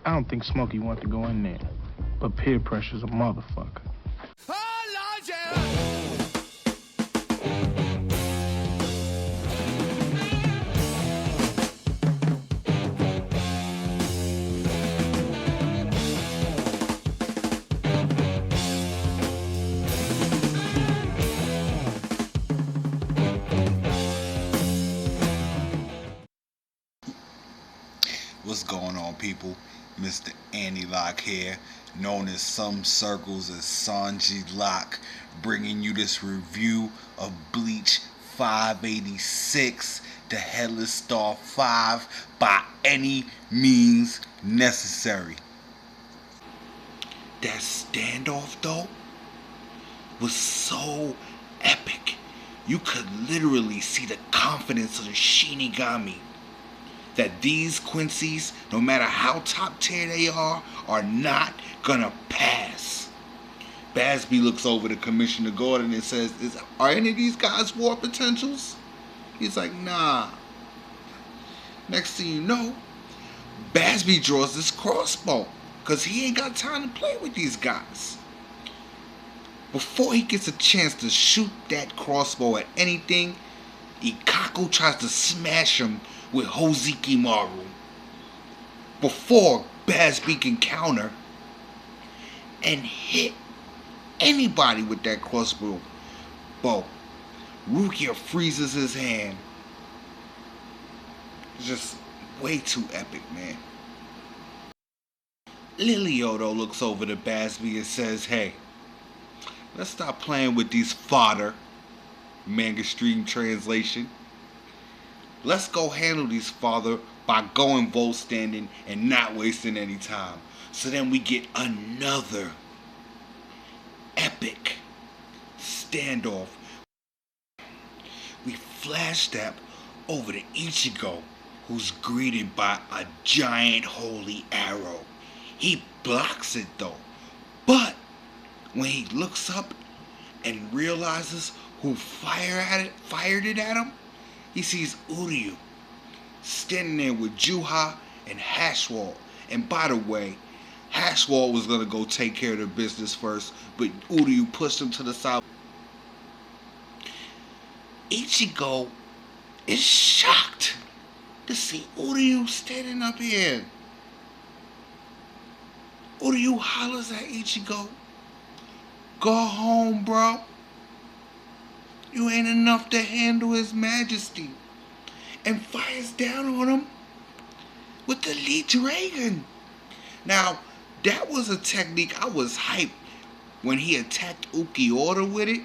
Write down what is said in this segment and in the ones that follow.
I don't think Smokey wanted to go in there, but peer pressure's a motherfucker. What's going on, people? Mr. Annie Lock here, known in some circles as Sanji Lock, bringing you this review of Bleach 586, the Headless Star 5, by any means necessary. That standoff, though, was so epic. You could literally see the confidence of the Shinigami. That these Quincy's, no matter how top tier they are not gonna pass. Basby looks over to Commissioner Gordon and says, are any of these guys war potentials? He's like, nah. Next thing you know, Basby draws this crossbow, because he ain't got time to play with these guys. Before he gets a chance to shoot that crossbow at anything, Ikkaku tries to smash him with Hoziki Maru. Before Basby can counter and hit anybody with that crossbow, Rukia freezes his hand. It's just way too epic, man. Lilioto looks over to Basby and says, hey, let's stop playing with these fodder. Manga stream translation. Let's go handle these father by going vote standing and not wasting any time. So then we get another epic standoff. We flash step over to Ichigo, who's greeted by a giant holy arrow. He blocks it though. But when he looks up and realizes who fired it at him, he sees Uryu standing there with Juha and Hashwall. And by the way, Hashwall was going to go take care of the business first, but Uryu pushed him to the side. Ichigo is shocked to see Uryu standing up here. Uryu hollers at Ichigo, go home, bro. You ain't enough to handle his majesty. And fires down on him with the Lee Dragon. Now, that was a technique I was hyped when he attacked Ukiura with it.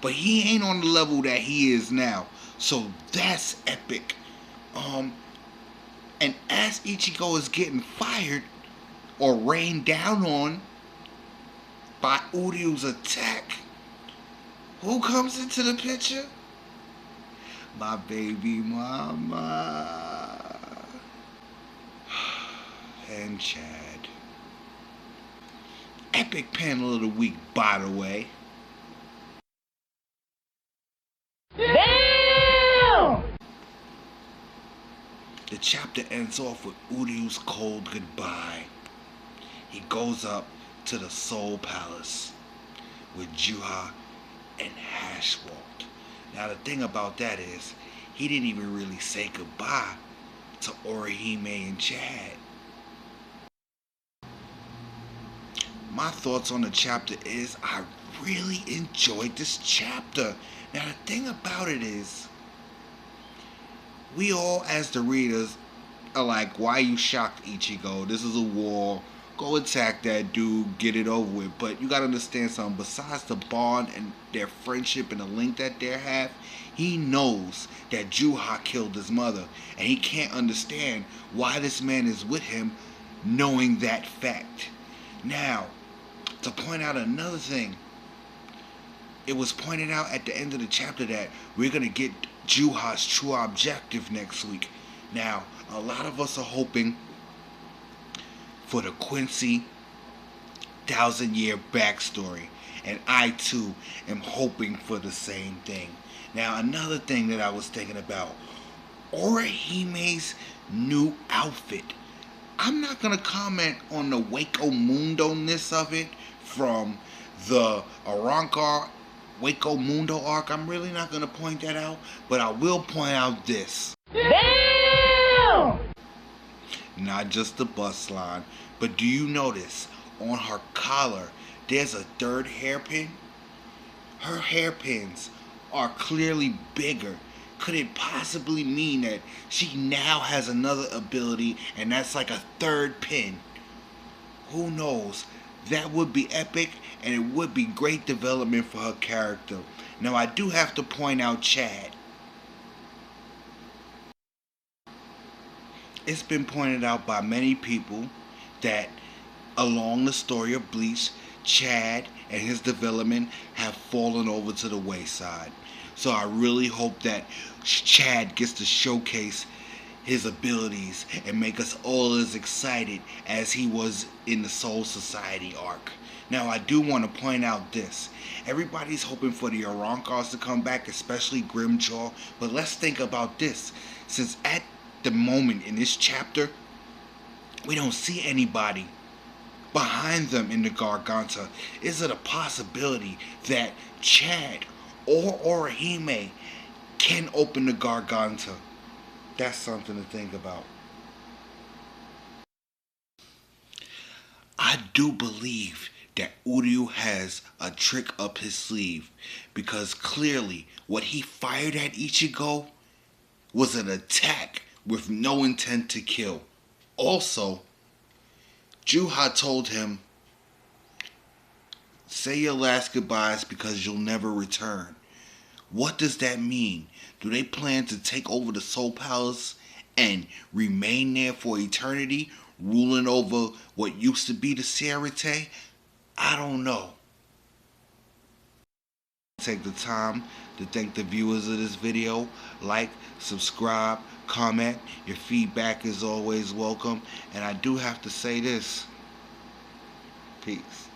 But he ain't on the level that he is now. So that's epic. And as Ichigo is getting fired or rained down on by Uryu's attack, who comes into the picture? My baby mama. And Chad. Epic panel of the week, by the way. Damn! The chapter ends off with Uryu's cold goodbye. He goes up to the Soul Palace with Juha and Hashwalt. Now the thing about that is, he didn't even really say goodbye to Orihime and Chad. My thoughts on the chapter is, I really enjoyed this chapter. Now the thing about it is, we all as the readers are like, why you shocked, Ichigo? This is a war. Go attack that dude, get it over with. But you gotta understand something. Besides the bond and their friendship and the link that they have, he knows that Juha killed his mother. And he can't understand why this man is with him knowing that fact. Now, to point out another thing, it was pointed out at the end of the chapter that we're gonna get Juha's true objective next week. Now, a lot of us are hoping for the Quincy 1,000-year backstory. And I too am hoping for the same thing. Now, another thing that I was thinking about, Orihime's new outfit. I'm not gonna comment on the Waco Mundo-ness of it from the Arrancar Waco Mundo arc. I'm really not gonna point that out, but I will point out this. Damn! Not just the bust line, but do you notice on her collar there's a third hairpin? Her hairpins are clearly bigger. Could it possibly mean that she now has another ability and that's like a third pin? Who knows? That would be epic and it would be great development for her character. Now I do have to point out Chad. It's been pointed out by many people that along the story of Bleach, Chad and his development have fallen over to the wayside. So I really hope that Chad gets to showcase his abilities and make us all as excited as he was in the Soul Society arc. Now I do want to point out this. Everybody's hoping for the Arancars to come back, especially Grimjaw, but let's think about this. Since at the moment in this chapter, we don't see anybody behind them in the Garganta. Is it a possibility that Chad or Orihime can open the Garganta? That's something to think about. I do believe that Uryu has a trick up his sleeve because clearly what he fired at Ichigo was an attack with no intent to kill. Also, Juha told him, say your last goodbyes because you'll never return. What does that mean? Do they plan to take over the Soul Palace and remain there for eternity, ruling over what used to be the Sierrate? I don't know. Take the time to thank the viewers of this video. Like, subscribe, comment. Your feedback is always welcome. And I do have to say this. Peace.